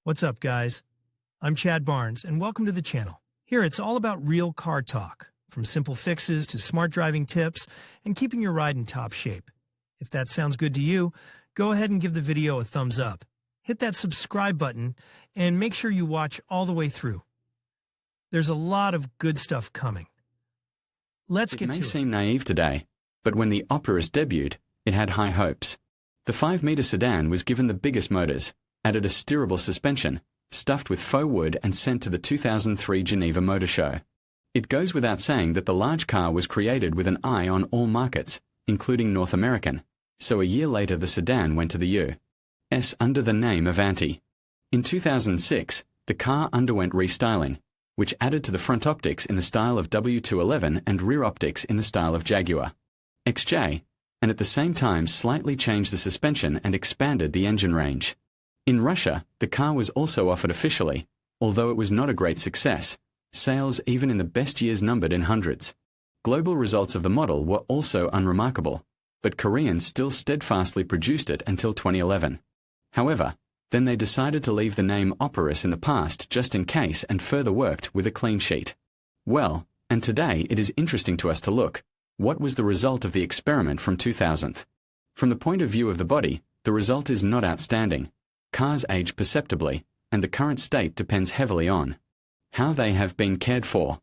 What's up, guys? I'm Chad Barnes, and welcome to the channel. Here, it's all about real car talk, from simple fixes to smart driving tips and keeping your ride in top shape. If that sounds good to you, go ahead and give the video a thumbs up. Hit that subscribe button and make sure you watch all the way through. There's a lot of good stuff coming. Let's get to it. It may seem naive today, but when the Opirus debuted, it had high hopes. The 5-meter sedan was given the biggest motors, added a steerable suspension, stuffed with faux wood and sent to the 2003 Geneva Motor Show. It goes without saying that the large car was created with an eye on all markets, including North American, so a year later the sedan went to the U.S. under the name Avanti. In 2006, the car underwent restyling, which added to the front optics in the style of W211 and rear optics in the style of Jaguar XJ, and at the same time slightly changed the suspension and expanded the engine range. In Russia, the car was also offered officially, although it was not a great success, sales even in the best years numbered in hundreds. Global results of the model were also unremarkable, but Koreans still steadfastly produced it until 2011. However, then they decided to leave the name Opirus in the past just in case and further worked with a clean sheet. Well, and today it is interesting to us to look, what was the result of the experiment from 2000? From the point of view of the body, the result is not outstanding. Cars age perceptibly, and the current state depends heavily on how they have been cared for.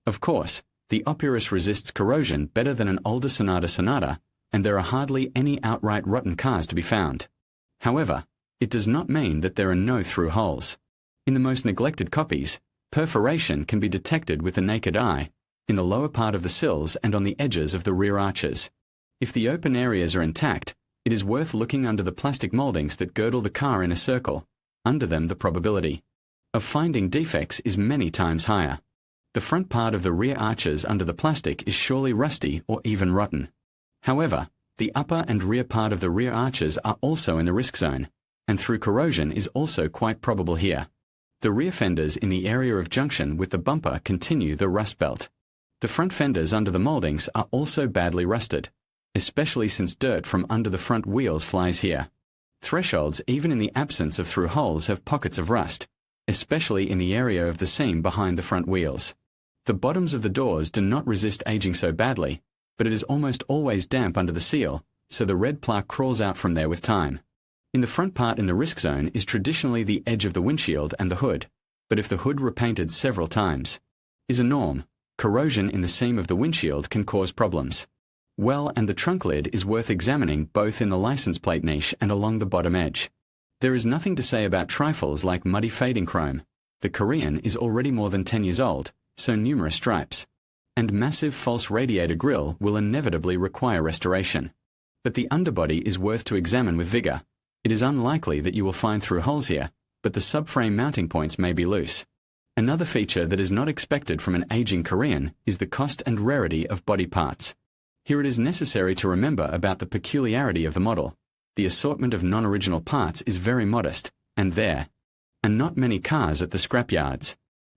Of course, the Opirus resists corrosion better than an older Sonata, and there are hardly any outright rotten cars to be found. However, it does not mean that there are no through holes. In the most neglected copies, perforation can be detected with the naked eye, in the lower part of the sills and on the edges of the rear arches. If the open areas are intact, it is worth looking under the plastic moldings that girdle the car in a circle. Under them, the probability of finding defects is many times higher. The front part of the rear arches under the plastic is surely rusty or even rotten. However, the upper and rear part of the rear arches are also in the risk zone, and through corrosion is also quite probable here. The rear fenders in the area of junction with the bumper continue the rust belt. The front fenders under the moldings are also badly rusted, especially since dirt from under the front wheels flies here. Thresholds, even in the absence of through holes, have pockets of rust, especially in the area of the seam behind the front wheels. The bottoms of the doors do not resist aging so badly, but it is almost always damp under the seal, so the red plaque crawls out from there with time. In the front part in the risk zone is traditionally the edge of the windshield and the hood, but if the hood repainted several times is a norm, corrosion in the seam of the windshield can cause problems. Well, and the trunk lid is worth examining both in the license plate niche and along the bottom edge. There is nothing to say about trifles like muddy fading chrome. The Korean is already more than 10 years old, so numerous stripes. And massive false radiator grille will inevitably require restoration. But the underbody is worth to examine with vigor. It is unlikely that you will find through holes here, but the subframe mounting points may be loose. Another feature that is not expected from an aging Korean is the cost and rarity of body parts. Here it is necessary to remember about the peculiarity of the model. The assortment of non-original parts is very modest, and there are not many cars at the scrapyards.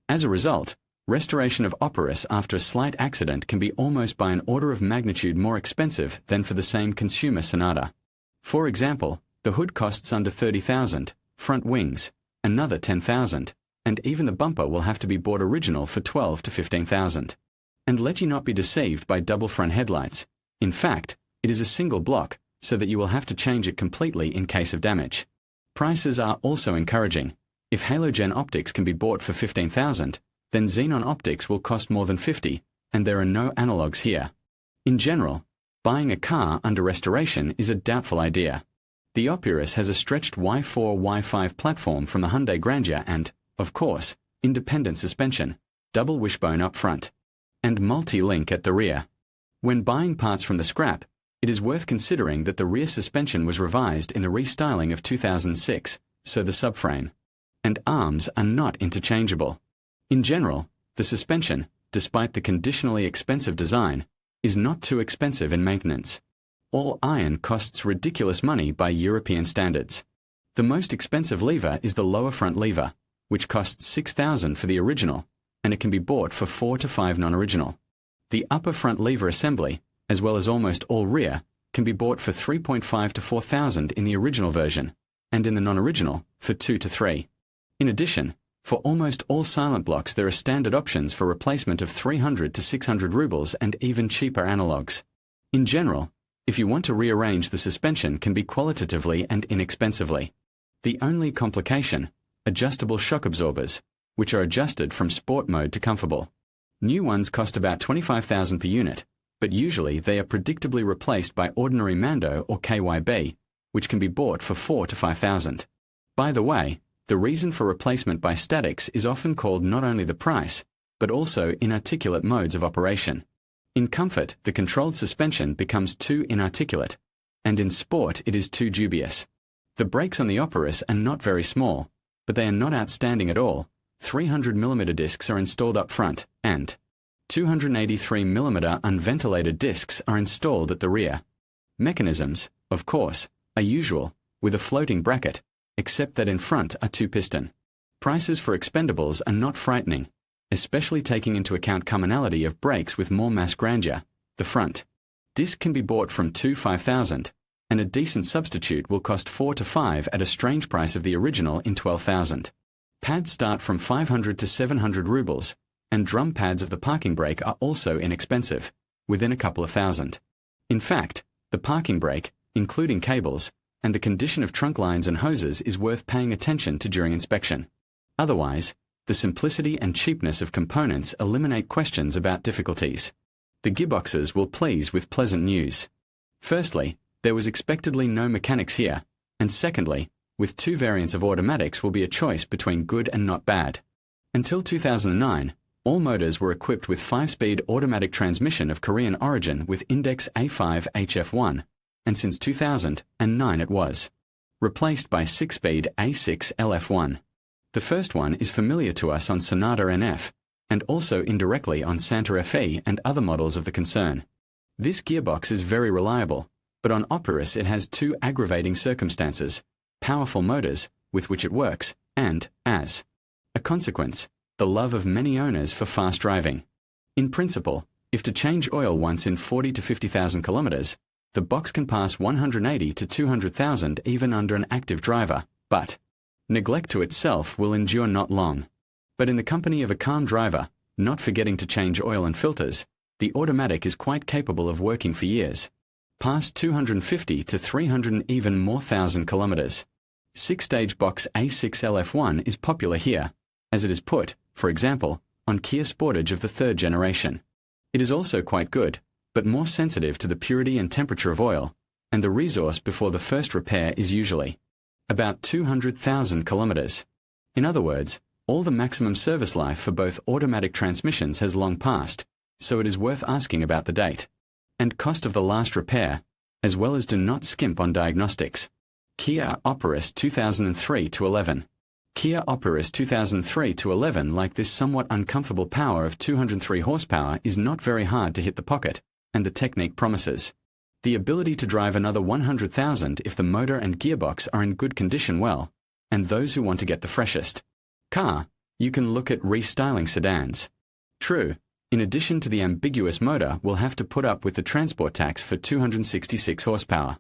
As a result, restoration of Opirus after a slight accident can be almost by an order of magnitude more expensive than for the same consumer Sonata. For example, the hood costs under $30,000, front wings, another $10,000, and even the bumper will have to be bought original for $12,000 to $15,000. And let you not be deceived by double front headlights. In fact, it is a single block, so that you will have to change it completely in case of damage. Prices are also encouraging. If halogen optics can be bought for $15,000, then xenon optics will cost more than $50,000, and there are no analogues here. In general, buying a car under restoration is a doubtful idea. The Opirus has a stretched Y4-Y5 platform from the Hyundai Grandeur and, of course, independent suspension, double wishbone up front, and multi-link at the rear. When buying parts from the scrap, it is worth considering that the rear suspension was revised in the restyling of 2006, so the subframe and arms are not interchangeable. In general, the suspension, despite the conditionally expensive design, is not too expensive in maintenance. All iron costs ridiculous money by European standards. The most expensive lever is the lower front lever, which costs $6,000 for the original, and it can be bought for $4,000 to $5,000 non-original. The upper front lever assembly, as well as almost all rear, can be bought for $3,500 to $4,000 in the original version, and in the non-original for $2,000 to $3,000. In addition, for almost all silent blocks there are standard options for replacement of 300 to 600 rubles and even cheaper analogs. In general, if you want to rearrange the suspension can be qualitatively and inexpensively. The only complication, adjustable shock absorbers, which are adjusted from sport mode to comfortable. New ones cost about 25,000 per unit, but usually they are predictably replaced by ordinary Mando or KYB, which can be bought for 4 to 5,000. By the way, the reason for replacement by statics is often called not only the price, but also inarticulate modes of operation. In comfort, the controlled suspension becomes too inarticulate, and in sport it is too dubious. The brakes on the Opirus are not very small, but they are not outstanding at all. 300mm discs are installed up front, and 283mm unventilated discs are installed at the rear. Mechanisms, of course, are usual, with a floating bracket, except that in front are two piston. Prices for expendables are not frightening, especially taking into account commonality of brakes with more mass grandeur. The front disc can be bought from 5,000, and a decent substitute will cost 4 to 5 at a strange price of the original in 12,000. Pads start from 500 to 700 rubles, and drum pads of the parking brake are also inexpensive, within a couple of thousand. In fact, the parking brake, including cables, and the condition of trunk lines and hoses is worth paying attention to during inspection. Otherwise, the simplicity and cheapness of components eliminate questions about difficulties. The gearboxes will please with pleasant news. Firstly, there was expectedly no mechanics here, and secondly, with two variants of automatics will be a choice between good and not bad. Until 2009, all motors were equipped with 5-speed automatic transmission of Korean origin with index A5 HF1, and since 2009 it was replaced by 6-speed A6 LF1. The first one is familiar to us on Sonata NF, and also indirectly on Santa Fe and other models of the concern. This gearbox is very reliable, but on Opirus it has two aggravating circumstances: powerful motors, with which it works, and, as a consequence, the love of many owners for fast driving. In principle, if to change oil once in 40 to 50,000 kilometers, the box can pass 180 to 200,000 even under an active driver, but neglect to itself will endure not long. But in the company of a calm driver, not forgetting to change oil and filters, the automatic is quite capable of working for years, past 250 to 300 and even more thousand kilometers. 6-stage box A6 LF1 is popular here, as it is put, for example, on Kia Sportage of the 3rd generation. It is also quite good, but more sensitive to the purity and temperature of oil, and the resource before the first repair is usually about 200,000 kilometers. In other words, all the maximum service life for both automatic transmissions has long passed, so it is worth asking about the date and cost of the last repair, as well as do not skimp on diagnostics. Kia Opirus 2003-11. Kia Opirus 2003-11, like this somewhat uncomfortable power of 203 horsepower, is not very hard to hit the pocket, and the technique promises the ability to drive another 100,000 if the motor and gearbox are in good condition well, and those who want to get the freshest car, you can look at restyling sedans. True, in addition to the ambiguous motor, we'll have to put up with the transport tax for 266 horsepower.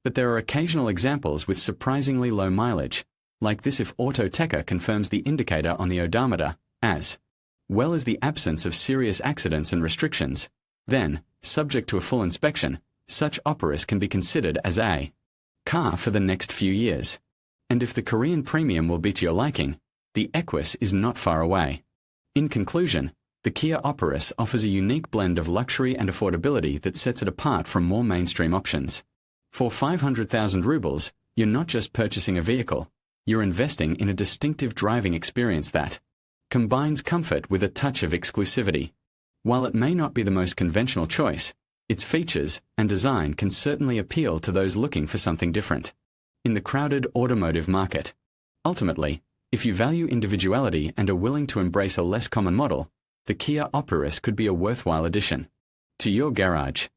But there are occasional examples with surprisingly low mileage, like this if Autoteca confirms the indicator on the odometer, as well as the absence of serious accidents and restrictions. Then, subject to a full inspection, such Opirus can be considered as a car for the next few years. And if the Korean premium will be to your liking, the Equus is not far away. In conclusion, the Kia Opirus offers a unique blend of luxury and affordability that sets it apart from more mainstream options. For 500,000 rubles, you're not just purchasing a vehicle, you're investing in a distinctive driving experience that combines comfort with a touch of exclusivity. While it may not be the most conventional choice, its features and design can certainly appeal to those looking for something different in the crowded automotive market. Ultimately, if you value individuality and are willing to embrace a less common model, the Kia Opirus could be a worthwhile addition to your garage.